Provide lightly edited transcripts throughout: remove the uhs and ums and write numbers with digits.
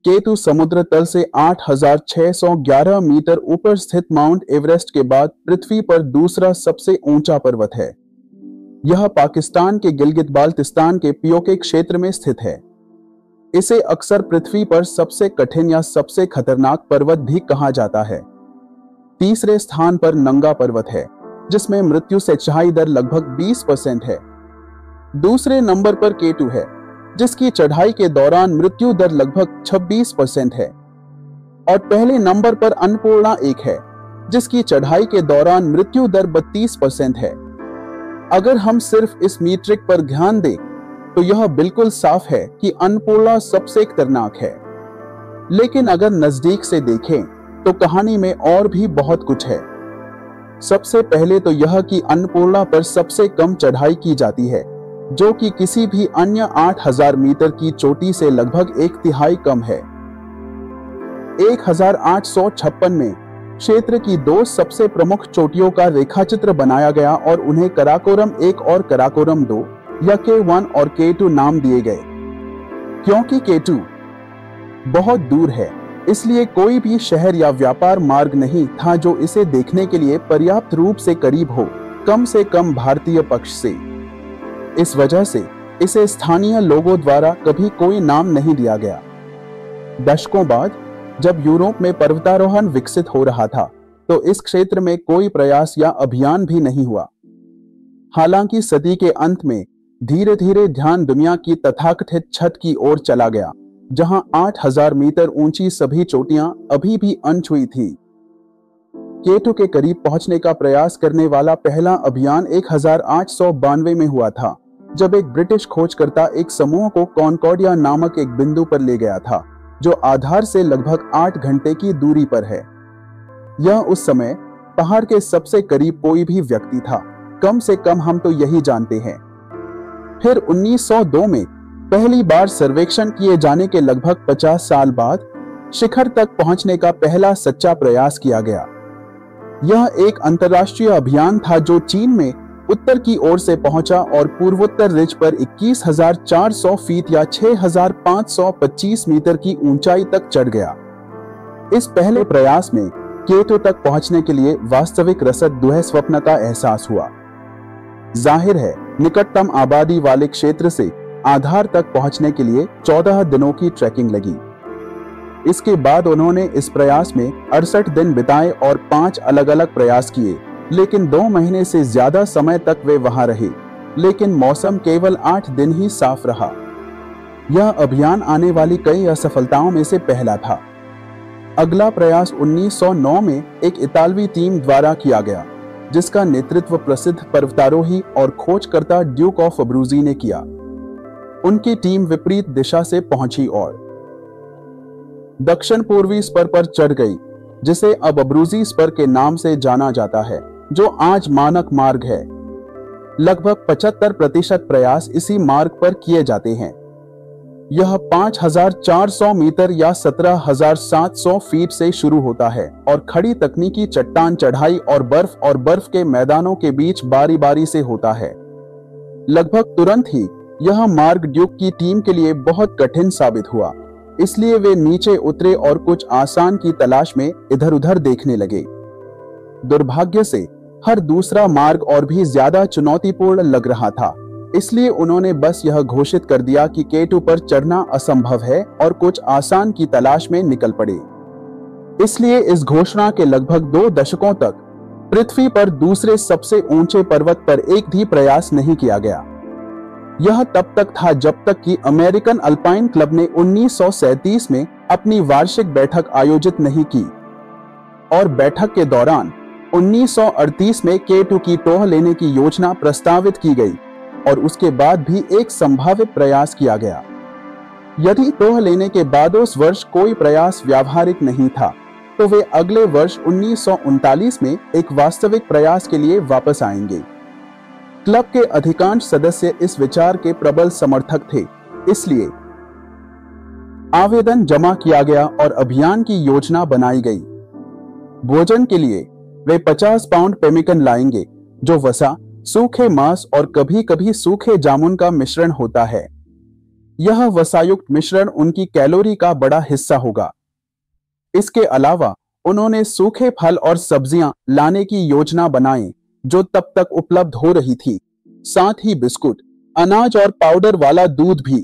केतु समुद्र तल से 8,611 मीटर ऊपर स्थित माउंट एवरेस्ट के बाद पृथ्वी पर दूसरा सबसे ऊंचा पर्वत है। यह पाकिस्तान के गिलगित बाल्टिस्तान के पीओके क्षेत्र में स्थित है। इसे अक्सर पृथ्वी पर सबसे कठिन या सबसे खतरनाक पर्वत भी कहा जाता है। तीसरे स्थान पर नंगा पर्वत है, जिसमें मृत्यु से चढ़ाई दर लगभग 20% है। दूसरे नंबर पर केटू है, जिसकी चढ़ाई के दौरान मृत्यु दर लगभग 26% है। और पहले नंबर पर अन्नपूर्णा 1 है, जिसकी चढ़ाई के दौरान मृत्यु दर 32% है। अगर हम सिर्फ इस मीट्रिक पर ध्यान दें तो यह बिल्कुल साफ है कि अन्नपूर्णा सबसे खतरनाक है। लेकिन अगर नजदीक से देखें तो कहानी में और भी बहुत कुछ है। सबसे पहले तो यह कि अन्नपूर्णा पर सबसे कम चढ़ाई की जाती है, जो कि किसी भी अन्य 8,000 मीटर की चोटी से लगभग 1/3 कम है। 1856 में क्षेत्र की 2 सबसे प्रमुख चोटियों का रेखाचित्र बनाया गया और उन्हें कराकोरम 1 और कराकोरम 2 या K1 और K2 नाम दिए गए। क्योंकि K2 बहुत दूर है, इसलिए कोई भी शहर या व्यापार मार्ग नहीं था जो इसे देखने के लिए पर्याप्त रूप से करीब हो, कम से कम भारतीय पक्ष से। इस वजह से इसे स्थानीय लोगों द्वारा कभी कोई नाम नहीं दिया गया। दशकों बाद जब यूरोप में पर्वतारोहण विकसित हो रहा था, तो इस क्षेत्र में कोई प्रयास या अभियान भी नहीं हुआ। हालांकि सदी के अंत में धीरे धीरे ध्यान दुनिया की तथाकथित छत की ओर चला गया, जहां 8,000 मीटर ऊंची सभी चोटियां अभी भी अनछुई थी। केटू के करीब पहुंचने का प्रयास करने वाला पहला अभियान 1892 में हुआ था, जब एक ब्रिटिश खोजकर्ता एक समूह को कॉनकॉर्डिया नामक एक बिंदु पर ले गया था, जो आधार से लगभग 8 घंटे की दूरी पर है। यह उस समय पहाड़ के सबसे करीब कोई भी व्यक्ति था, कम से कम हम तो यही जानते हैं। फिर 1902 में पहली बार सर्वेक्षण किए जाने के लगभग 50 साल बाद शिखर तक पहुंचने का पहला सच्चा प्रयास किया गया। यह एक अंतर्राष्ट्रीय अभियान था जो चीन में उत्तर की ओर से पहुंचा और पूर्वोत्तर रिज पर 21,400 फीट या 6,525 मीटर की ऊंचाई तक चढ़ गया। इस पहले प्रयास में केटू तक पहुंचने के लिए वास्तविक रसद दुःस्वप्न का एहसास हुआ। जाहिर है, निकटतम आबादी वाले क्षेत्र से आधार तक पहुंचने के लिए 14 दिनों की ट्रैकिंग लगी। इसके बाद उन्होंने इस प्रयास में 68 दिन बिताए और 5 अलग अलग प्रयास किए, लेकिन 2 महीने से ज्यादा समय तक वे वहां रहे। लेकिन मौसम केवल 8 दिन ही साफ रहा। यह अभियान आने वाली कई असफलताओं में से पहला था। अगला प्रयास 1909 में एक इतालवी टीम द्वारा किया गया, जिसका नेतृत्व प्रसिद्ध पर्वतारोही और खोजकर्ता ड्यूक ऑफ अब्रूजी ने किया। उनकी टीम विपरीत दिशा से पहुंची और दक्षिण पूर्वी स्पर पर चढ़ गई, जिसे अब अब्रूजी स्पर के नाम से जाना जाता है, जो आज मानक मार्ग है। लगभग 75% प्रयास इसी मार्ग पर किए जाते हैं। यह 5,400 मीटर या 17,700 फीट से शुरू होता है और खड़ी तकनीकी चट्टान चढ़ाई और बर्फ के मैदानों के बीच बारी बारी से होता है। लगभग तुरंत ही यह मार्ग ड्यूक की टीम के लिए बहुत कठिन साबित हुआ, इसलिए वे नीचे उतरे और कुछ आसान की तलाश में इधर उधर देखने लगे। दुर्भाग्य से हर दूसरा मार्ग और भी ज्यादा चुनौतीपूर्ण लग रहा था, इसलिए उन्होंने बस यह घोषित कर दिया कि केटू पर चढ़ना असंभव है और कुछ आसान की तलाश में निकल पड़े। इसलिए इस घोषणा के लगभग 2 दशकों तक पृथ्वी पर दूसरे सबसे ऊंचे पर्वत पर एक भी प्रयास नहीं किया गया। यह तब तक था जब तक कि अमेरिकन अल्पाइन क्लब ने 1937 में अपनी वार्षिक बैठक आयोजित नहीं की और बैठक के दौरान 1938 में केटू की टोह लेने की योजना प्रस्तावित की गई और उसके बाद भी एक संभावित प्रयास किया गया। यदि टोह लेने के बाद उस वर्ष कोई प्रयास व्यावहारिक नहीं था, तो वे अगले वर्ष 1939 में एक वास्तविक प्रयास के लिए वापस आएंगे। क्लब के अधिकांश सदस्य इस विचार के प्रबल समर्थक थे, इसलिए आवेदन जमा किया गया और अभियान की योजना बनाई गई। भोजन के लिए वे 50 पाउंड पेमिकन लाएंगे, जो वसा, सूखे मांस और कभी कभी सूखे जामुन का मिश्रण होता है। यह वसायुक्त मिश्रण उनकी कैलोरी का बड़ा हिस्सा होगा। इसके अलावा उन्होंने सूखे फल और सब्जियां लाने की योजना बनाई जो तब तक उपलब्ध हो रही थी, साथ ही बिस्कुट, अनाज और पाउडर वाला दूध भी।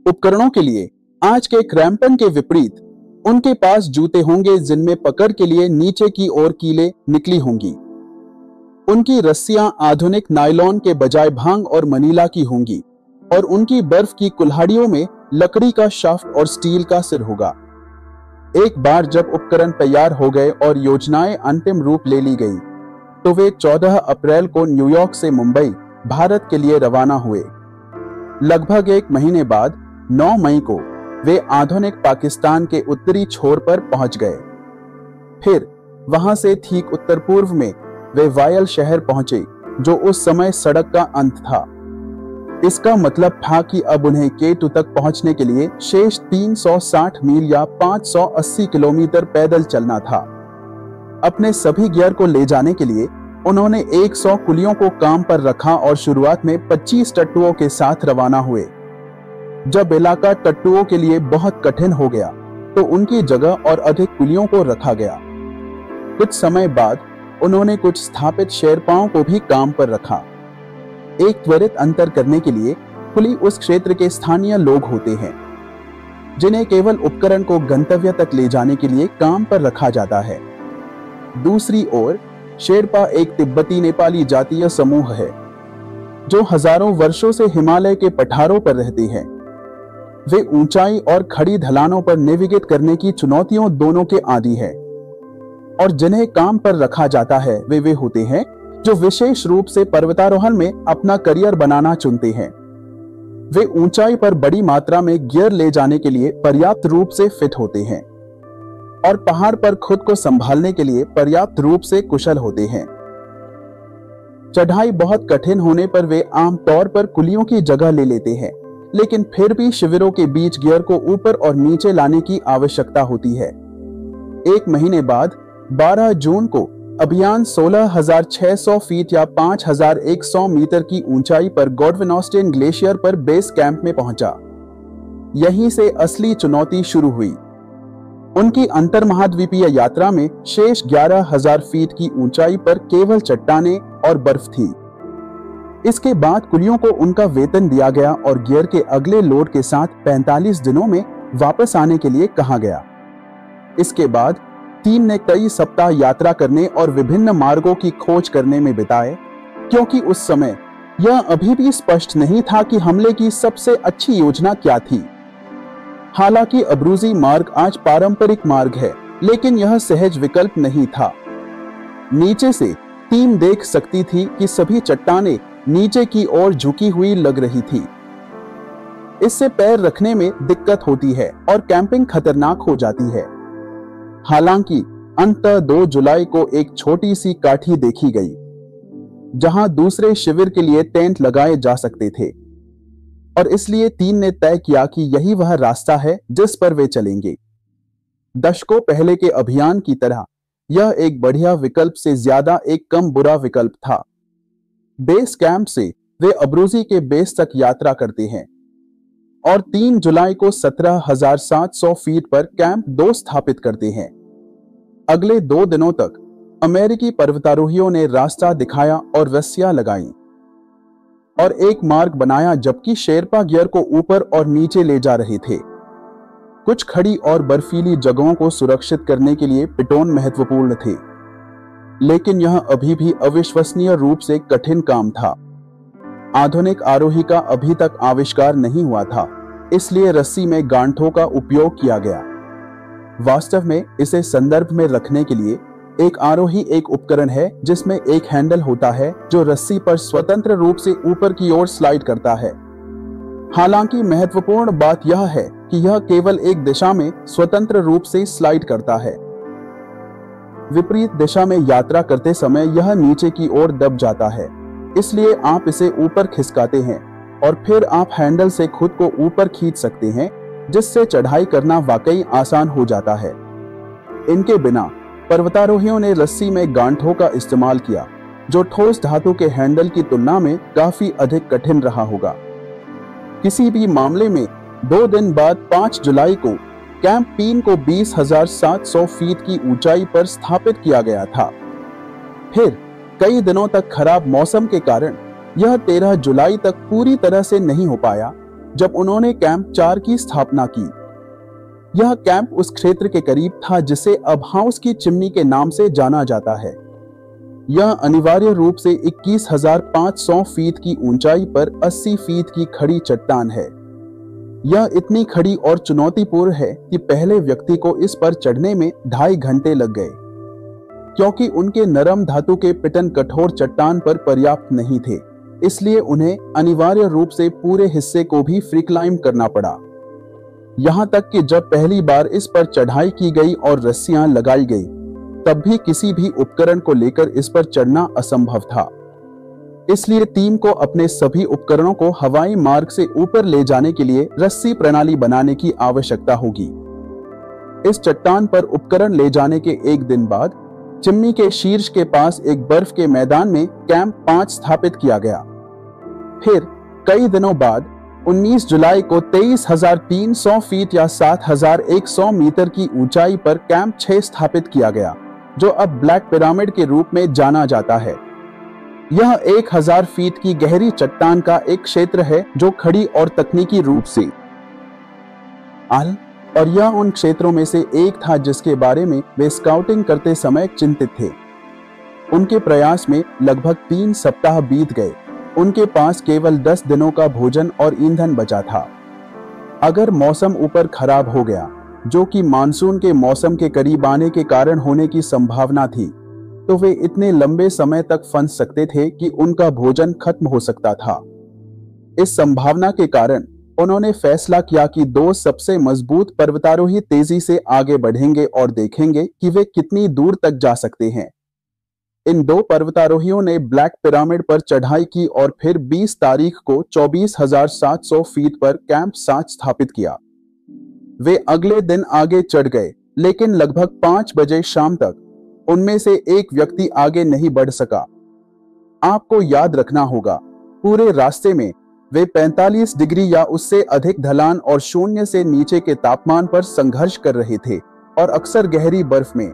उपकरणों के लिए आज के क्रैम्पन के विपरीत उनके पास जूते होंगे जिनमें पकड़ के लिए नीचे की ओर कीलें निकली होंगी। उनकी रस्सियां आधुनिक नायलॉन के बजाय भांग और मनीला की होंगी और उनकी बर्फ की कुल्हाड़ियों में लकड़ी का शाफ्ट और स्टील का सिर होगा। एक बार जब उपकरण तैयार हो गए और योजनाएं अंतिम रूप ले ली गई, तो वे 14 अप्रैल को न्यूयॉर्क से मुंबई, भारत के लिए रवाना हुए। लगभग एक महीने बाद 9 मई को वे आधुनिक पाकिस्तान के उत्तरी छोर पर पहुंच गए। फिर वहां से ठीक उत्तर पूर्व में वे वायल शहर पहुंचे जो उस समय सड़क का अंत था। इसका मतलब था कि अब उन्हें केटू तक पहुंचने के लिए शेष 360 मील या 580 किलोमीटर पैदल चलना था। अपने सभी गियर को ले जाने के लिए उन्होंने 100 कुलियों को काम पर रखा और शुरुआत में 25 टट्टुओं के साथ रवाना हुए। जब इलाका टट्टुओं के लिए बहुत कठिन हो गया तो उनकी जगह और अधिक कुलियों को रखा गया। कुछ समय बाद उन्होंने कुछ स्थापित शेरपाओं को भी काम पर रखा। एक त्वरित अंतर करने के लिए कुली उस क्षेत्र के स्थानीय लोग होते हैं जिन्हें केवल उपकरण को गंतव्य तक ले जाने के लिए काम पर रखा जाता है। दूसरी ओर शेरपा एक तिब्बती नेपाली जातीय समूह है जो हजारों वर्षों से हिमालय के पठारों पर रहते हैं। वे ऊंचाई और खड़ी ढलानों पर नेविगेट करने की चुनौतियों दोनों के आदी है और जिन्हें काम पर रखा जाता है वे होते हैं जो विशेष रूप से पर्वतारोहण में अपना करियर बनाना चुनते हैं। वे ऊंचाई पर बड़ी मात्रा में गियर ले जाने के लिए पर्याप्त रूप से फिट होते हैं और पहाड़ पर खुद को संभालने के लिए पर्याप्त रूप से कुशल होते हैं। चढ़ाई बहुत कठिन होने पर वे आमतौर पर कुलियों की जगह ले लेते हैं, लेकिन फिर भी शिविरों के बीच गियर को ऊपर और नीचे लाने की आवश्यकता होती है। एक महीने बाद 12 जून को अभियान 16,600 फीट या 5,100 मीटर की ऊंचाई पर गॉडविन ऑस्टिन ग्लेशियर पर बेस कैंप में पहुंचा। यहीं से असली चुनौती शुरू हुई। उनकी अंतर महाद्वीपीय यात्रा में शेष 11,000 फीट की ऊंचाई पर केवल चट्टानें और बर्फ थी। इसके बाद कुलियों को उनका वेतन दिया गया और गियर के अगले लोड के साथ 45 दिनों में वापस आने के लिए कहा गया। इसके बाद टीम ने कई सप्ताह यात्रा करने और विभिन्न मार्गों की खोज करने में बिताए, क्योंकि उस समय यह अभी भी स्पष्ट नहीं था कि हमले की सबसे अच्छी योजना क्या थी। हालांकि अब्रूजी मार्ग आज पारंपरिक मार्ग है, लेकिन यह सहज विकल्प नहीं था। नीचे से टीम देख सकती थी कि सभी चट्टानें नीचे की ओर झुकी हुई लग रही थी। इससे पैर रखने में दिक्कत होती है और कैंपिंग खतरनाक हो जाती है। हालांकि अंततः 2 जुलाई को एक छोटी सी काठी देखी गई जहां दूसरे शिविर के लिए टेंट लगाए जा सकते थे और इसलिए टीम ने तय किया कि यही वह रास्ता है जिस पर वे चलेंगे। दशकों पहले के अभियान की तरह यह एक बढ़िया विकल्प से ज्यादा एक कम बुरा विकल्प था। बेस कैंप से वे अब्रूजी के बेस तक यात्रा करते हैं और 3 जुलाई को 17,700 फीट पर कैंप 2 स्थापित करते हैं। अगले 2 दिनों तक अमेरिकी पर्वतारोहियों ने रास्ता दिखाया और रस्सियां लगाई और एक मार्ग बनाया, जबकि शेरपा गियर को ऊपर और नीचे ले जा रहे थे। कुछ खड़ी और बर्फीली जगहों को सुरक्षित करने के लिए पिटोन महत्वपूर्ण थे, लेकिन यह अभी भी अविश्वसनीय रूप से कठिन काम था। आधुनिक आरोही का अभी तक आविष्कार नहीं हुआ था, इसलिए रस्सी में गांठों का उपयोग किया गया। वास्तव में इसे संदर्भ में रखने के लिए एक आरोही एक उपकरण है जिसमें एक हैंडल होता है जो रस्सी पर स्वतंत्र रूप से ऊपर की ओर स्लाइड करता है। हालांकि महत्वपूर्ण बात यह है कि यह केवल एक दिशा में स्वतंत्र रूप से स्लाइड करता है। विपरीत दिशा में यात्रा करते समय यह नीचे की ओर दब जाता है, इसलिए आप इसे ऊपर खिसकाते हैं और फिर आप हैंडल से खुद को ऊपर खींच सकते हैं, जिससे चढ़ाई करना वाकई आसान हो जाता है। इनके बिना पर्वतारोहियों ने रस्सी में गांठों का इस्तेमाल किया, जो ठोस धातु के हैंडल की तुलना में काफी अधिक कठिन रहा होगा। किसी भी मामले में 2 दिन बाद 5 जुलाई को कैंप पीन को 20,700 फीट की ऊंचाई पर स्थापित किया गया था। फिर कई दिनों तक खराब मौसम के कारण यह 13 जुलाई तक पूरी तरह से नहीं हो पाया, जब उन्होंने कैंप 4 की स्थापना की। यह कैंप उस क्षेत्र के करीब था जिसे अब हाउस की चिमनी के नाम से जाना जाता है। यह अनिवार्य रूप से 21,500 फीट की ऊंचाई पर 80 फीट की खड़ी चट्टान है। यह इतनी खड़ी और चुनौतीपूर्ण है कि पहले व्यक्ति को इस पर चढ़ने में 2.5 घंटे लग गए, क्योंकि उनके नरम धातु के पिटन कठोर चट्टान पर पर्याप्त नहीं थे। इसलिए उन्हें अनिवार्य रूप से पूरे हिस्से को भी फ्री क्लाइंब करना पड़ा। यहाँ तक कि जब पहली बार इस पर चढ़ाई की गई और रस्सियां लगाई गई, तब भी किसी भी उपकरण को लेकर इस पर चढ़ना असंभव था। इसलिए टीम को अपने सभी उपकरणों को हवाई मार्ग से ऊपर ले जाने के लिए रस्सी प्रणाली बनाने की आवश्यकता होगी। इस चट्टान पर उपकरण ले जाने के 1 दिन बाद चिमनी के शीर्ष के पास एक बर्फ के मैदान में कैंप 5 स्थापित किया गया। फिर कई दिनों बाद 19 जुलाई को 23,300 फीट या 7,100 मीटर की ऊंचाई पर कैंप 6 स्थापित किया गया, जो अब ब्लैक पिरामिड के रूप में जाना जाता है। यह 1000 फीट की गहरी चट्टान का एक क्षेत्र है जो खड़ी और तकनीकी रूप से और यह उन क्षेत्रों में से एक था जिसके बारे में वे स्काउटिंग करते समय चिंतित थे। उनके प्रयास में लगभग 3 सप्ताह बीत गए। उनके पास केवल 10 दिनों का भोजन और ईंधन बचा था। अगर मौसम ऊपर खराब हो गया, जो कि मानसून के मौसम के करीब आने के कारण होने की संभावना थी, तो वे इतने लंबे समय तक फंस सकते थे कि उनका भोजन खत्म हो सकता था। इस संभावना के कारण उन्होंने फैसला किया कि 2 सबसे मजबूत पर्वतारोही तेजी से आगे बढ़ेंगे और देखेंगे कि वे कितनी दूर तक जा सकते हैं। इन 2 पर्वतारोहियों ने ब्लैक पिरामिड पर चढ़ाई की और फिर 20 तारीख को 24,700 फीट पर कैंप 7 स्थापित किया। वे अगले दिन आगे चढ़ गए, लेकिन लगभग 5 बजे शाम तक उनमें से एक व्यक्ति आगे नहीं बढ़ सका। आपको याद रखना होगा, पूरे रास्ते में वे 45 डिग्री या उससे अधिक ढलान और 0 से नीचे के तापमान पर संघर्ष कर रहे थे और अक्सर गहरी बर्फ में।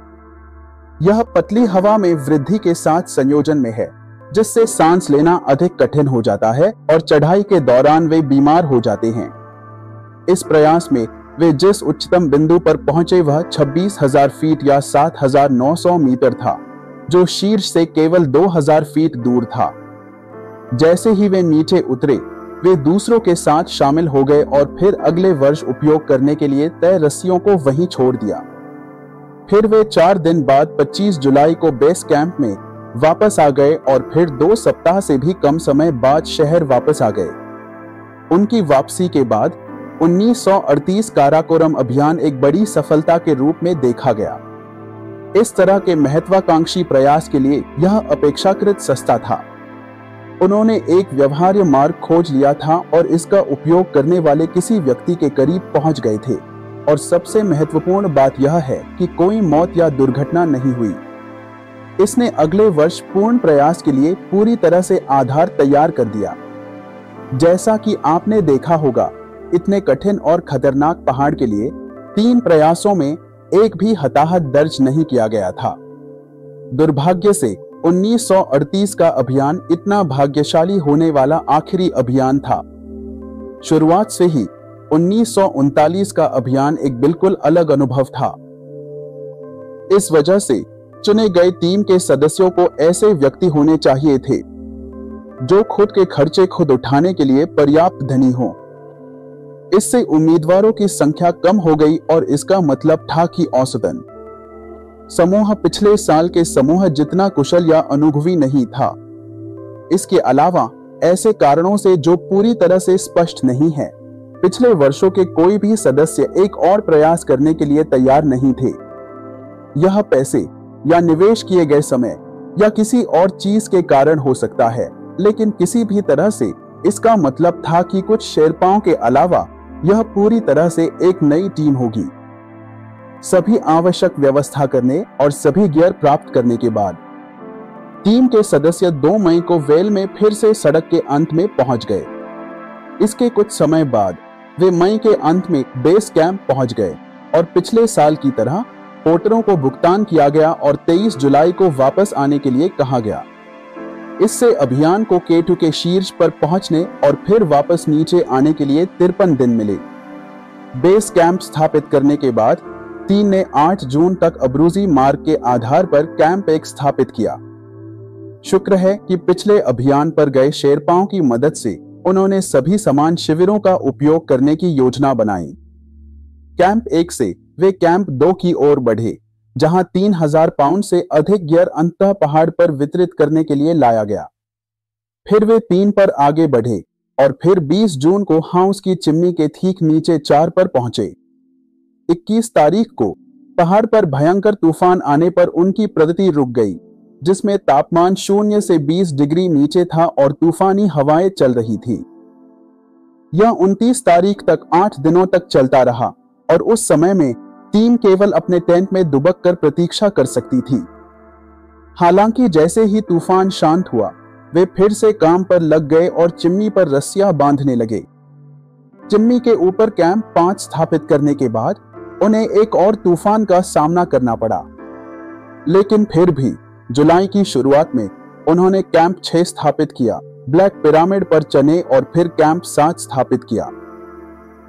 यह पतली हवा में वृद्धि के साथ संयोजन में है, जिससे सांस लेना अधिक कठिन हो जाता है और चढ़ाई के दौरान वे बीमार हो जाते हैं। इस प्रयास में वे जिस उच्चतम बिंदु पर पहुंचे वह 26,000 फीट या 7,900 मीटर था, जो शीर्ष से केवल 2,000 फीट दूर था। जैसे ही वे नीचे उतरे, वे दूसरों के साथ शामिल हो गए और फिर अगले वर्ष उपयोग करने के लिए तय रस्सियों को वहीं छोड़ दिया। फिर वे 4 दिन बाद 25 जुलाई को बेस कैंप में वापस आ गए और फिर 2 सप्ताह से भी कम समय बाद शहर वापस आ गए। उनकी वापसी के बाद 1938 काराकोरम अभियान एक बड़ी सफलता के रूप में देखा गया। इस तरह के महत्वाकांक्षी प्रयास के लिए यह अपेक्षाकृत सस्ता था। उन्होंने एक व्यवहार्य मार्ग खोज लिया था और इसका उपयोग करने वाले किसी व्यक्ति के करीब पहुंच गए थे। और सबसे महत्वपूर्ण बात यह है कि कोई मौत या दुर्घटना नहीं हुई। इसने अगले वर्ष पूर्ण प्रयास के लिए पूरी तरह से आधार तैयार कर दिया। जैसा कि आपने देखा होगा, इतने कठिन और खतरनाक पहाड़ के लिए 3 प्रयासों में एक भी हताहत दर्ज नहीं किया गया था। दुर्भाग्य से 1938 का अभियान इतना भाग्यशाली होने वाला आखिरी अभियान था। शुरुआत से ही 1939 का अभियान एक बिल्कुल अलग अनुभव था। इस वजह से चुने गए टीम के सदस्यों को ऐसे व्यक्ति होने चाहिए थे जो खुद के खर्चे खुद उठाने के लिए पर्याप्त धनी हो। इससे उम्मीदवारों की संख्या कम हो गई और इसका मतलब था कि औसतन समूह पिछले साल के समूह जितना कुशल या अनुभवी नहीं था। इसके अलावा ऐसे कारणों से जो पूरी तरह से स्पष्ट नहीं है, पिछले वर्षों के कोई भी सदस्य एक और प्रयास करने के लिए तैयार नहीं थे। यह पैसे या निवेश किए गए समय या किसी और चीज के कारण हो सकता है, लेकिन किसी भी तरह से इसका मतलब था कि कुछ शेरपाओं के अलावा यह पूरी तरह से एक नई टीम होगी। सभी आवश्यक व्यवस्था करने और सभी गियर प्राप्त करने के बाद टीम के सदस्य 2 मई को वेल में फिर से सड़क के अंत में पहुंच गए। इसके कुछ समय बाद वे मई के अंत में बेस कैंप पहुंच गए और पिछले साल की तरह पोर्टरों को भुगतान किया गया और 23 जुलाई को वापस आने के लिए कहा गया। इससे अभियान को K2 के शीर्ष पर पहुंचने और फिर वापस नीचे आने के लिए 53 दिन मिले। बेस कैंप स्थापित करने के बाद टीम ने 8 जून तक अब्रूजी मार्ग के आधार पर कैंप 1 स्थापित किया। शुक्र है कि पिछले अभियान पर गए शेरपाओं की मदद से उन्होंने सभी समान शिविरों का उपयोग करने की योजना बनाई। कैंप 1 से वे कैंप 2 की ओर बढ़े, जहां 3000 पाउंड से अधिक गियर अंततः पहाड़ पर वितरित करने के लिए लाया गया। फिर वे 3 पर आगे बढ़े और फिर 20 जून को हाउस की चिमनी के ठीक नीचे 4 पर पहुंचे। 21 तारीख को पहाड़ पर भयंकर तूफान आने पर उनकी प्रगति रुक गई, जिसमें तापमान 0 से 20 डिग्री नीचे था और तूफानी हवाएं चल रही थी। यह 29 तारीख तक 8 दिनों तक चलता रहा और उस समय में टीम केवल अपने टेंट में दुबक कर प्रतीक्षा कर सकती थी। हालांकि जैसे ही तूफान शांत हुआ, वे फिर से काम पर लग गए और चिमनी पर रस्सियां बांधने लगे। चिमनी के ऊपर कैंप 5 स्थापित करने के बाद उन्हें एक और तूफान का सामना करना पड़ा, लेकिन फिर भी जुलाई की शुरुआत में उन्होंने कैंप 6 स्थापित किया, ब्लैक पिरामिड पर चने और फिर कैंप 7 स्थापित किया।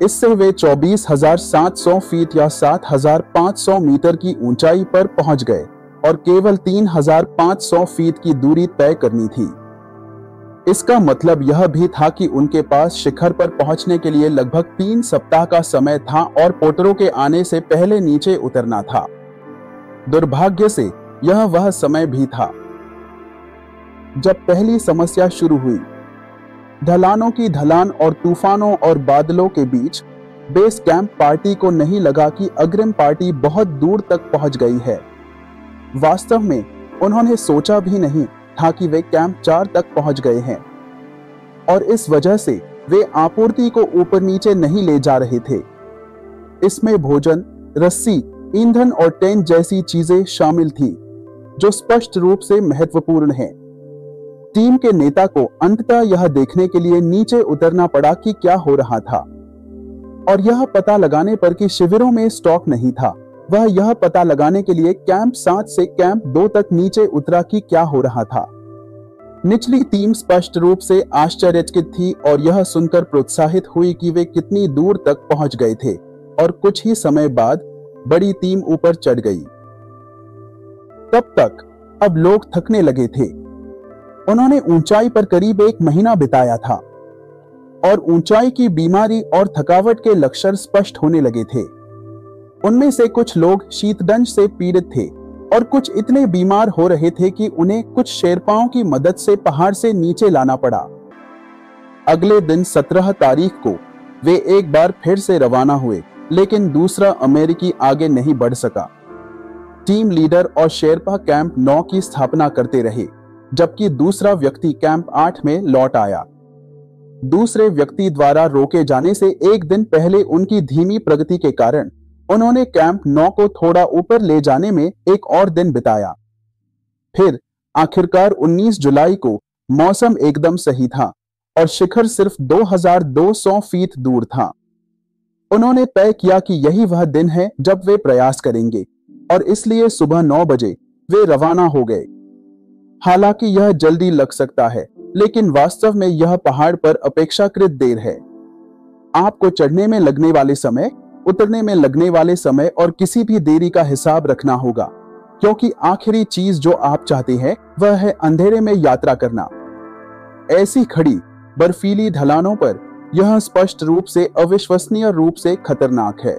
इससे वे 24,700 फीट या 7,500 मीटर की ऊंचाई पर पहुंच गए और केवल 3,500 फीट की दूरी तय करनी थी। इसका मतलब यह भी था कि उनके पास शिखर पर पहुंचने के लिए लगभग 3 सप्ताह का समय था और पोर्टरों के आने से पहले नीचे उतरना था। दुर्भाग्य से यह वह समय भी था जब पहली समस्या शुरू हुई। ढलानों की ढलान और तूफानों और बादलों के बीच बेस कैंप पार्टी को नहीं लगा कि अग्रिम पार्टी बहुत दूर तक पहुंच गई है। वास्तव में उन्होंने सोचा भी नहीं था कि वे कैंप 4 तक पहुंच गए हैं और इस वजह से वे आपूर्ति को ऊपर नीचे नहीं ले जा रहे थे। इसमें भोजन, रस्सी, ईंधन और टेंट जैसी चीजें शामिल थी, जो स्पष्ट रूप से महत्वपूर्ण है। टीम के नेता को अंततः यह देखने के लिए नीचे उतरना पड़ा कि क्या हो रहा था, और यह पता लगाने पर कि शिविरों में स्टॉक नहीं था, वह यह पता लगाने के लिए कैंप 7 से कैंप 2 तक नीचे उतरा कि क्या हो रहा था। निचली टीम स्पष्ट रूप से आश्चर्यचकित थी और यह सुनकर प्रोत्साहित हुई कि वे कितनी दूर तक पहुंच गए थे, और कुछ ही समय बाद बड़ी टीम ऊपर चढ़ गई। तब तक अब लोग थकने लगे थे। उन्होंने ऊंचाई पर करीब 1 महीना बिताया था और ऊंचाई की बीमारी और थकावट के लक्षण स्पष्ट होने लगे थे। उनमें से कुछ लोग शीतदंश से पीड़ित थे और कुछ इतने बीमार हो रहे थे कि उन्हें कुछ शेरपाओं की मदद से पहाड़ से नीचे लाना पड़ा। अगले दिन 17 तारीख को वे एक बार फिर से रवाना हुए, लेकिन दूसरा अमेरिकी आगे नहीं बढ़ सका। टीम लीडर और शेरपा कैंप 9 की स्थापना करते रहे, जबकि दूसरा व्यक्ति कैंप 8 में लौट आया। दूसरे व्यक्ति द्वारा रोके जाने से एक दिन पहले उनकी धीमी प्रगति के कारण उन्होंने कैंप 9 को थोड़ा ऊपर ले जाने में एक और दिन बिताया। फिर आखिरकार 19 जुलाई को मौसम एकदम सही था और शिखर सिर्फ 2200 फीट दूर था। उन्होंने तय किया कि यही वह दिन है जब वे प्रयास करेंगे, और इसलिए सुबह 9 बजे वे रवाना हो गए। हालांकि यह जल्दी लग सकता है, लेकिन वास्तव में यह पहाड़ पर अपेक्षाकृत देर है। आपको चढ़ने में लगने वाले समय, उतरने में लगने वाले समय और किसी भी देरी का हिसाब रखना होगा, क्योंकि आखिरी चीज जो आप चाहते हैं वह है अंधेरे में यात्रा करना। ऐसी खड़ी बर्फीली ढलानों पर यह स्पष्ट रूप से अविश्वसनीय रूप से खतरनाक है।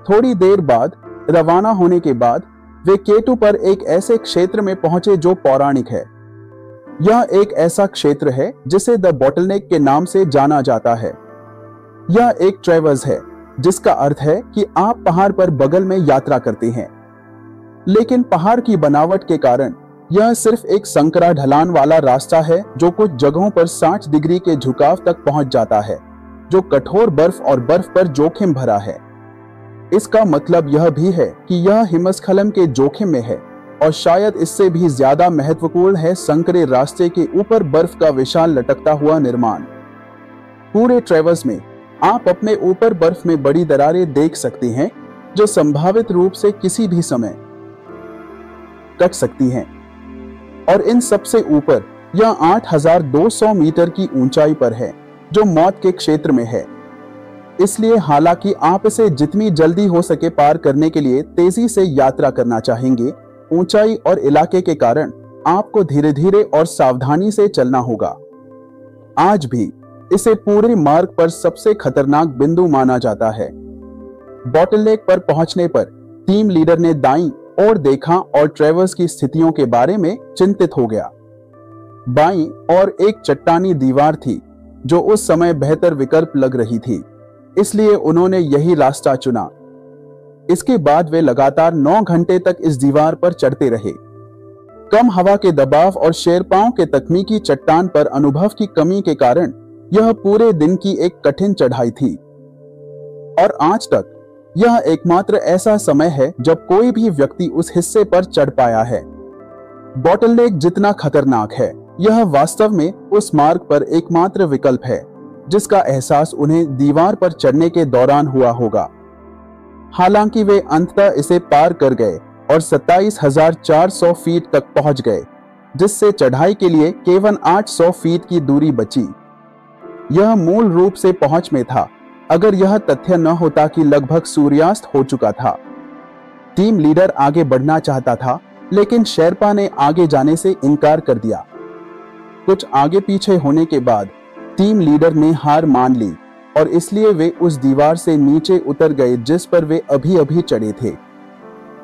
थोड़ी देर बाद रवाना होने के बाद वे K2 पर एक ऐसे क्षेत्र में पहुंचे जो पौराणिक है। यह एक ऐसा क्षेत्र है जिसे द बॉटलनेक के नाम से जाना जाता है। यह एक ट्रेवर्स है, जिसका अर्थ है कि आप पहाड़ पर बगल में यात्रा करते हैं, लेकिन पहाड़ की बनावट के कारण यह सिर्फ एक संकरा ढलान वाला रास्ता है जो कुछ जगहों पर 60 डिग्री के झुकाव तक पहुंच जाता है, जो कठोर बर्फ और बर्फ पर जोखिम भरा है। इसका मतलब यह भी है कि यह हिमस्खलन के जोखिम में है, और शायद इससे भी ज्यादा महत्वपूर्ण है संकरे रास्ते के ऊपर बर्फ का विशाल लटकता हुआ निर्माण। पूरे ट्रेवर्स में आप अपने ऊपर बर्फ में बड़ी दरारें देख सकते हैं जो संभावित रूप से किसी भी समय कट सकती हैं। और इन सबसे ऊपर यह 8,200 मीटर की ऊंचाई पर है जो मौत के क्षेत्र में है। इसलिए हालांकि आप इसे जितनी जल्दी हो सके पार करने के लिए तेजी से यात्रा करना चाहेंगे, ऊंचाई और इलाके के कारण आपको धीरे धीरे और सावधानी से चलना होगा। आज भी इसे पूरे मार्ग पर सबसे खतरनाक बिंदु माना जाता है। बॉटलनेक पर पहुंचने पर टीम लीडर ने दाईं ओर देखा और ट्रेवर्स की स्थितियों के बारे में चिंतित हो गया। बाईं ओर एक चट्टानी दीवार थी जो उस समय बेहतर विकल्प लग रही थी, इसलिए उन्होंने यही रास्ता चुना। इसके बाद वे लगातार 9 घंटे तक इस दीवार पर चढ़ते रहे। कम हवा के दबाव और शेरपाओं के तकनीकी चट्टान पर अनुभव की कमी के कारण यह पूरे दिन की एक कठिन चढ़ाई थी। और आज तक यह एकमात्र ऐसा समय है जब कोई भी व्यक्ति उस हिस्से पर चढ़ पाया है। बॉटलनेक जितना खतरनाक है, यह वास्तव में उस मार्ग पर एकमात्र विकल्प है जिसका एहसास उन्हें दीवार पर चढ़ने के दौरान हुआ होगा। हालांकि वे अंततः इसे पार कर गए और 27,400 फीट तक पहुंच गए, जिससे चढ़ाई के लिए केवल 800 फीट की दूरी बची। यह मूल रूप से पहुंच में था अगर यह तथ्य न होता कि लगभग सूर्यास्त हो चुका था। टीम लीडर आगे बढ़ना चाहता था, लेकिन शेरपा ने आगे जाने से इनकार कर दिया। कुछ आगे पीछे होने के बाद टीम लीडर ने हार मान ली और इसलिए वे उस दीवार से नीचे उतर गए जिस पर वे अभी अभी चढ़े थे।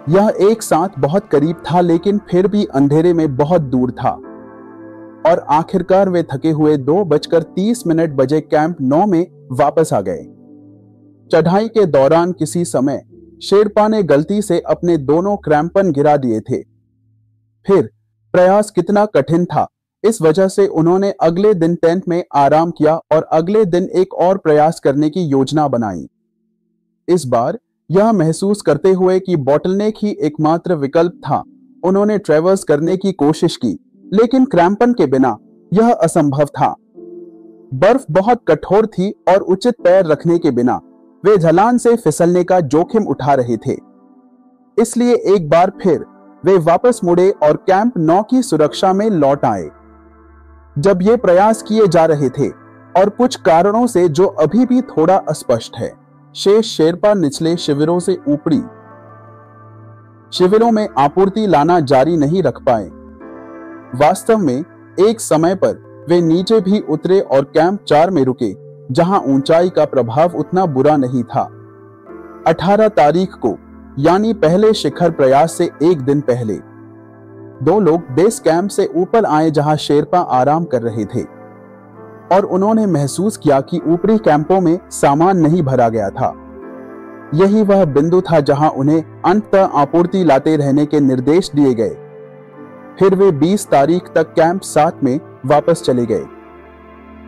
यह एक साथ बहुत करीब था, लेकिन फिर भी अंधेरे में बहुत दूर था। और आखिरकार वे थके हुए 2:30 बजे कैंप 9 में वापस आ गए। चढ़ाई के दौरान किसी समय शेरपा ने गलती से अपने दोनों क्रैम्पन गिरा दिए थे। फिर प्रयास कितना कठिन था, इस वजह से उन्होंने अगले दिन टेंट में आराम किया और अगले दिन एक और प्रयास करने की योजना बनाई। इस बार यह महसूस करते हुए कि बॉटलनेक ही एकमात्र विकल्प था, उन्होंने ट्रेवर्स करने की कोशिश की, लेकिन क्रैम्पन के बिना यह असंभव था। बर्फ बहुत कठोर थी और उचित पैर रखने के बिना वे ढलान से फिसलने का जोखिम उठा रहे थे। इसलिए एक बार फिर वे वापस मुड़े और कैंप 9 की सुरक्षा में लौट आए। जब ये प्रयास किए जा रहे थे और कुछ कारणों से जो अभी भी थोड़ा अस्पष्ट है, शेष शेरपा निचले शिविरों से ऊपरी शिविरों में आपूर्ति लाना जारी नहीं रख पाए। वास्तव में एक समय पर वे नीचे भी उतरे और कैंप 4 में रुके, जहां ऊंचाई का प्रभाव उतना बुरा नहीं था। 18 तारीख को, यानी पहले शिखर प्रयास से एक दिन पहले, 2 लोग बेस कैंप से ऊपर आए जहां शेरपा आराम कर रहे थे और उन्होंने महसूस किया कि ऊपरी कैंपों में सामान नहीं भरा गया था। यही वह बिंदु था जहां उन्हें अंततः आपूर्ति लाते रहने के निर्देश दिए गए। फिर वे 20 तारीख तक कैंप 7 में वापस चले गए,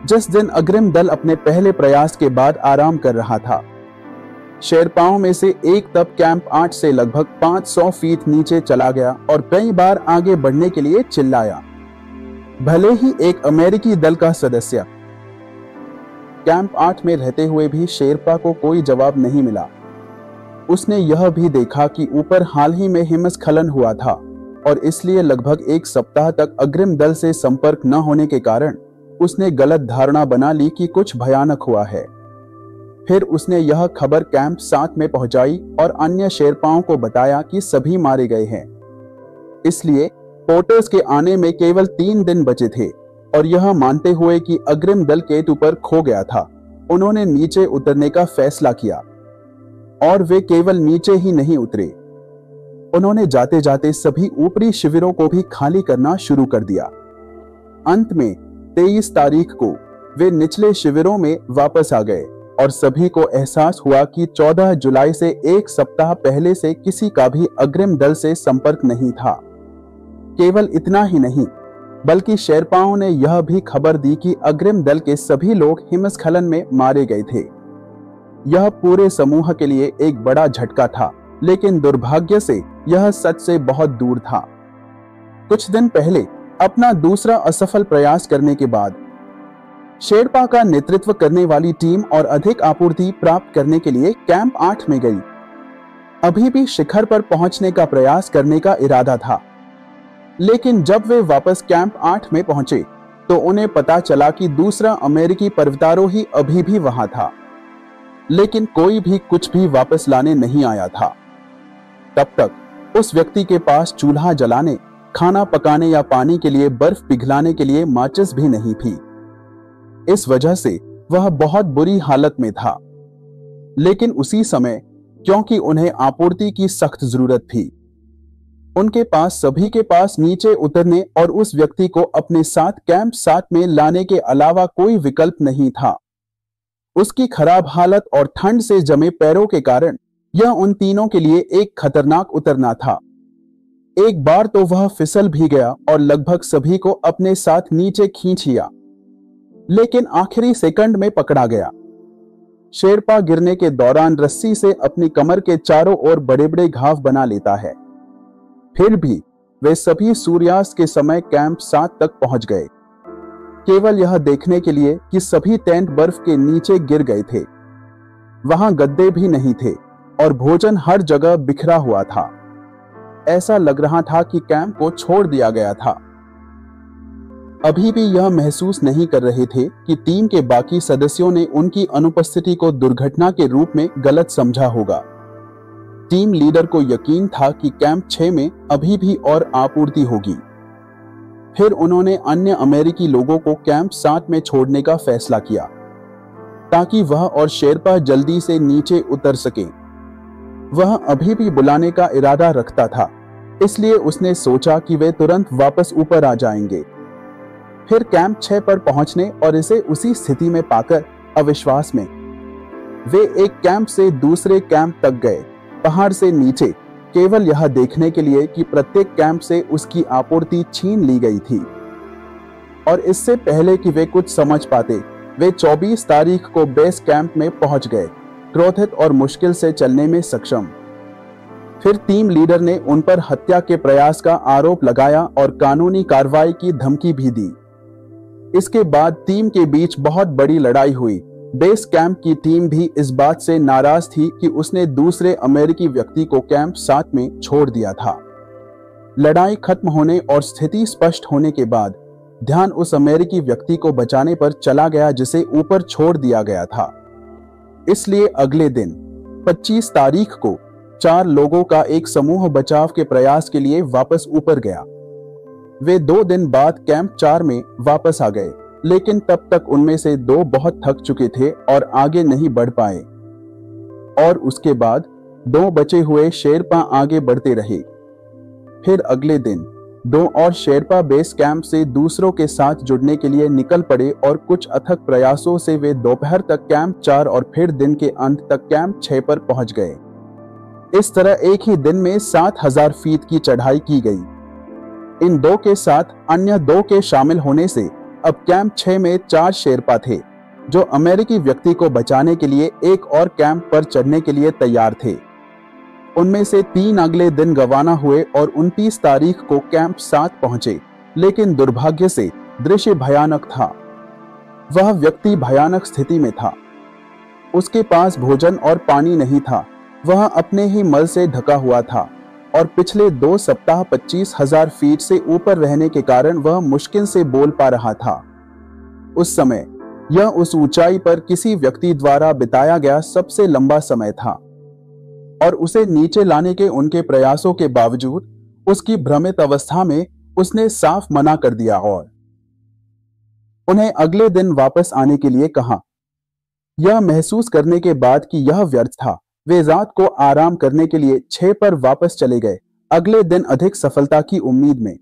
जिस दिन अग्रिम दल अपने पहले प्रयास के बाद आराम कर रहा था। शेरपाओं में से एक तब कैंप 8 से लगभग 500 फीट नीचे चला गया और कई बार आगे बढ़ने के लिए चिल्लाया। भले ही एक अमेरिकी दल का सदस्य कैंप 8 में रहते हुए भी शेरपा को कोई जवाब नहीं मिला। उसने यह भी देखा कि ऊपर हाल ही में हिमस्खलन हुआ था और इसलिए लगभग एक सप्ताह तक अग्रिम दल से संपर्क न होने के कारण उसने गलत धारणा बना ली कि कुछ भयानक हुआ है। फिर उसने यह खबर कैंप 7 में पहुंचाई और अन्य शेरपाओं को बताया कि सभी मारे गए हैं। इसलिए पोर्टर्स के आने में केवल 3 दिन बचे थे और यह मानते हुए कि अग्रिम दल केतु पर खो गया था, उन्होंने नीचे उतरने का फैसला किया। और वे केवल नीचे ही नहीं उतरे, उन्होंने जाते जाते सभी ऊपरी शिविरों को भी खाली करना शुरू कर दिया। अंत में 23 तारीख को वे निचले शिविरों में वापस आ गए और सभी को एहसास हुआ कि 14 जुलाई से एक सप्ताह पहले से किसी का भी अग्रिम दल से संपर्क नहीं था। केवल इतना ही नहीं, बल्कि शेरपाओं ने यह भी खबर दी कि अग्रिम दल के सभी लोग हिमस्खलन में मारे गए थे। यह पूरे समूह के लिए एक बड़ा झटका था, लेकिन दुर्भाग्य से यह सच से बहुत दूर था। कुछ दिन पहले अपना दूसरा असफल प्रयास करने के बाद शेरपा का नेतृत्व करने वाली टीम और अधिक आपूर्ति प्राप्त करने के लिए कैंप 8 में गई। अभी भी शिखर पर पहुंचने का प्रयास करने का इरादा था, लेकिन जब वे वापस कैंप 8 में पहुंचे तो उन्हें पता चला कि दूसरा अमेरिकी पर्वतारोही अभी भी वहां था, लेकिन कोई भी कुछ भी वापस लाने नहीं आया था। तब तक उस व्यक्ति के पास चूल्हा जलाने, खाना पकाने या पानी के लिए बर्फ पिघलाने के लिए माचिस भी नहीं थी। इस वजह से वह बहुत बुरी हालत में था। लेकिन उसी समय, क्योंकि उन्हें आपूर्ति की सख्त जरूरत थी, उनके पास सभी के पास नीचे उतरने और उस व्यक्ति को अपने साथ कैंप 7 में लाने के अलावा कोई विकल्प नहीं था। उसकी खराब हालत और ठंड से जमे पैरों के कारण यह उन तीनों के लिए एक खतरनाक उतरना था। एक बार तो वह फिसल भी गया और लगभग सभी को अपने साथ नीचे खींच लिया, लेकिन आखिरी सेकंड में पकड़ा गया। शेरपा गिरने के दौरान रस्सी से अपनी कमर के चारों ओर बड़े बड़े घाव बना लेता है। फिर भी वे सभी सूर्यास्त के समय कैंप 7 तक पहुंच गए, केवल यह देखने के लिए कि सभी टेंट बर्फ के नीचे गिर गए थे। वहां गद्दे भी नहीं थे और भोजन हर जगह बिखरा हुआ था। ऐसा लग रहा था कि कैंप को छोड़ दिया गया था। अभी भी यह महसूस नहीं कर रहे थे कि टीम के बाकी सदस्यों ने उनकी अनुपस्थिति को दुर्घटना के रूप में गलत समझा होगा। टीम लीडर को यकीन था कि कैंप 6 में अभी भी और आपूर्ति होगी। फिर उन्होंने अन्य अमेरिकी लोगों को कैंप 7 में छोड़ने का फैसला किया, ताकि वह और शेरपा जल्दी से नीचे उतर सकें। वह अभी भी बुलाने का इरादा रखता था, इसलिए उसने सोचा कि वे तुरंत वापस ऊपर आ जाएंगे। फिर कैंप 6 पर पहुंचने और इसे उसी स्थिति में पाकर अविश्वास में वे एक कैंप से दूसरे कैंप तक गए, पहाड़ से नीचे, केवल यह देखने के लिए कि प्रत्येक कैंप से उसकी आपूर्ति छीन ली गई थी। और इससे पहले कि वे कुछ समझ पाते, वे 24 तारीख को बेस कैंप में पहुंच गए, क्रोधित और मुश्किल से चलने में सक्षम। फिर टीम लीडर ने उन पर हत्या के प्रयास का आरोप लगाया और कानूनी कार्रवाई की धमकी भी दी। इसके बाद टीम के बीच बहुत बड़ी लड़ाई हुई। बेस कैंप की टीम भी इस बात से नाराज थी कि उसने दूसरे अमेरिकी व्यक्ति को कैंप 7 में छोड़ दिया था। लड़ाई खत्म होने और स्थिति स्पष्ट होने के बाद ध्यान उस अमेरिकी व्यक्ति को बचाने पर चला गया जिसे ऊपर छोड़ दिया गया था। इसलिए अगले दिन 25 तारीख को 4 लोगों का एक समूह बचाव के प्रयास के लिए वापस ऊपर गया। वे 2 दिन बाद कैंप 4 में वापस आ गए, लेकिन तब तक उनमें से 2 बहुत थक चुके थे और आगे नहीं बढ़ पाए। और उसके बाद 2 बचे हुए शेरपा आगे बढ़ते रहे। फिर अगले दिन 2 और शेरपा बेस कैंप से दूसरों के साथ जुड़ने के लिए निकल पड़े और कुछ अथक प्रयासों से वे दोपहर तक कैंप 4 और फिर दिन के अंत तक कैंप 6 पर पहुंच गए। इस तरह एक ही दिन में 7000 फीट की चढ़ाई की गई। इन 2 के साथ अन्य 2 के शामिल होने से अब कैंप 6 में 4 शेरपा थे, जो अमेरिकी व्यक्ति को बचाने के लिए एक और कैंप पर चढ़ने के लिए तैयार थे। उनमें से 3 अगले दिन रवाना हुए और 29 तारीख को कैंप 7 पहुंचे, लेकिन दुर्भाग्य से दृश्य भयानक था। वह व्यक्ति भयानक स्थिति में था। उसके पास भोजन और पानी नहीं था। वह अपने ही मल से ढका हुआ था और पिछले 2 सप्ताह 25,000 फीट से ऊपर रहने के कारण वह मुश्किल से बोल पा रहा था। उस समय यह उस ऊंचाई पर किसी व्यक्ति द्वारा बिताया गया सबसे लंबा समय था और उसे नीचे लाने के उनके प्रयासों के बावजूद उसकी भ्रमित अवस्था में उसने साफ मना कर दिया और उन्हें अगले दिन वापस आने के लिए कहा। यह महसूस करने के बाद कि यह व्यर्थ था, वे रात को आराम करने के लिए 6 पर वापस चले गए, अगले दिन अधिक सफलता की उम्मीद में।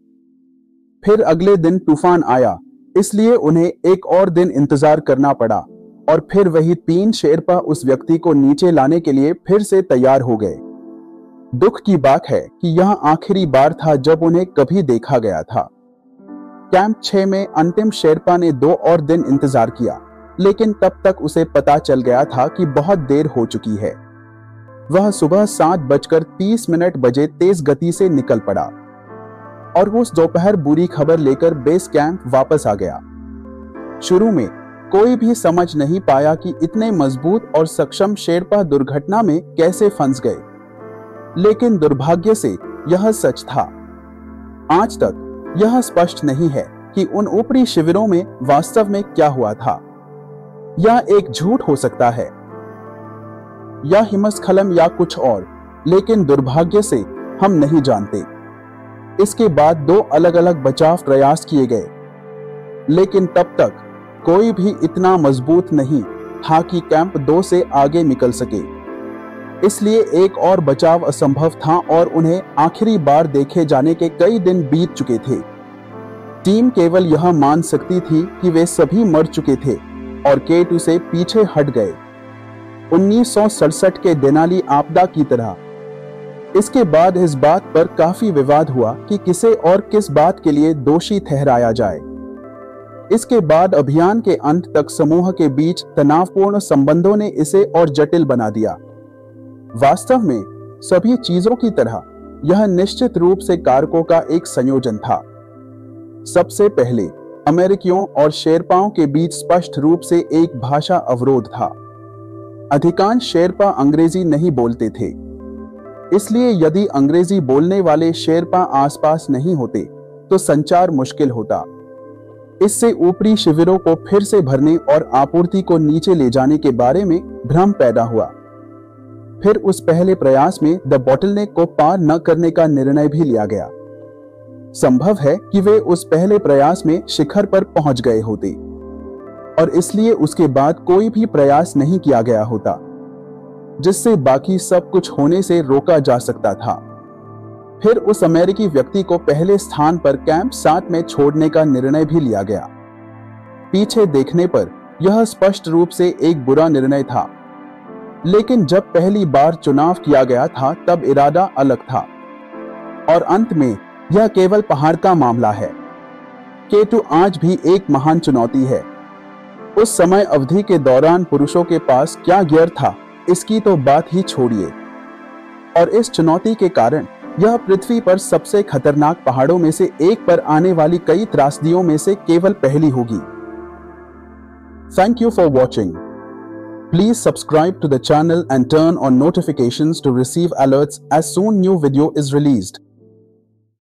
फिर अगले दिन तूफान आया, इसलिए उन्हें एक और दिन इंतजार करना पड़ा और फिर वही 3 शेरपा उस व्यक्ति को नीचे लाने के लिए फिर से तैयार हो गए। दुख की बात है कि यह आखिरी बार था जब उन्हें कभी देखा गया था। कैंप 6 में अंतिम शेरपा ने 2 और दिन इंतजार किया, लेकिन तब तक उसे पता चल गया था कि बहुत देर हो चुकी है। वह सुबह 7:30 बजे तेज गति से निकल पड़ा और उस दोपहर बुरी खबर लेकर बेस कैंप वापस आ गया। शुरू में कोई भी समझ नहीं पाया कि इतने मजबूत और सक्षम शेरपा दुर्घटना में कैसे फंस गए, लेकिन दुर्भाग्य से यह सच था। आज तक यह स्पष्ट नहीं है कि उन ऊपरी शिविरों में वास्तव में क्या हुआ था। यह एक झूठ हो सकता है या हिमस्खलन या कुछ और, लेकिन दुर्भाग्य से हम नहीं जानते। इसके बाद 2 अलग-अलग बचाव प्रयास किए गए, लेकिन तब तक कोई भी इतना मजबूत नहीं था कि कैंप 2 से आगे निकल सके। इसलिए एक और बचाव असंभव था और उन्हें आखिरी बार देखे जाने के कई दिन बीत चुके थे। टीम केवल यह मान सकती थी कि वे सभी मर चुके थे और K2 से पीछे हट गए, 1967 के देनाली आपदा की तरह। इसके बाद इस बात पर काफी विवाद हुआ कि किसे और किस बात के लिए दोषी ठहराया जाए। इसके बाद अभियान के अंत तक समूह के बीच तनावपूर्ण संबंधों ने इसे और जटिल बना दिया। वास्तव में सभी चीजों की तरह यह निश्चित रूप से कारकों का एक संयोजन था। सबसे पहले अमेरिकियों और शेरपाओं के बीच स्पष्ट रूप से एक भाषा अवरोध था। अधिकांश शेरपा अंग्रेजी नहीं बोलते थे, इसलिए यदि अंग्रेजी बोलने वाले शेरपा आसपास नहीं होते तो संचार मुश्किल होता। इससे ऊपरी शिविरों को फिर से भरने और आपूर्ति को नीचे ले जाने के बारे में भ्रम पैदा हुआ। फिर उस पहले प्रयास में द बॉटलनेक को पार न करने का निर्णय भी लिया गया। संभव है कि वे उस पहले प्रयास में शिखर पर पहुंच गए होते और इसलिए उसके बाद कोई भी प्रयास नहीं किया गया होता, जिससे बाकी सब कुछ होने से रोका जा सकता था। फिर उस अमेरिकी व्यक्ति को पहले स्थान पर कैंप 7 में छोड़ने का निर्णय भी लिया गया। पीछे देखने पर यह स्पष्ट रूप से एक बुरा निर्णय था, लेकिन जब पहली बार चुनाव किया गया था तब इरादा अलग था और अंत में यह केवल पहाड़ का मामला है। K2 आज भी एक महान चुनौती है। उस समय अवधि के दौरान पुरुषों के पास क्या गियर था इसकी तो बात ही छोड़िए, और इस चुनौती के कारण यह पृथ्वी पर सबसे खतरनाक पहाड़ों में से एक पर आने वाली कई त्रासदियों में से केवल पहली होगी। Thank you for watching. Please subscribe to the channel and turn on notifications to receive alerts as soon new video is released.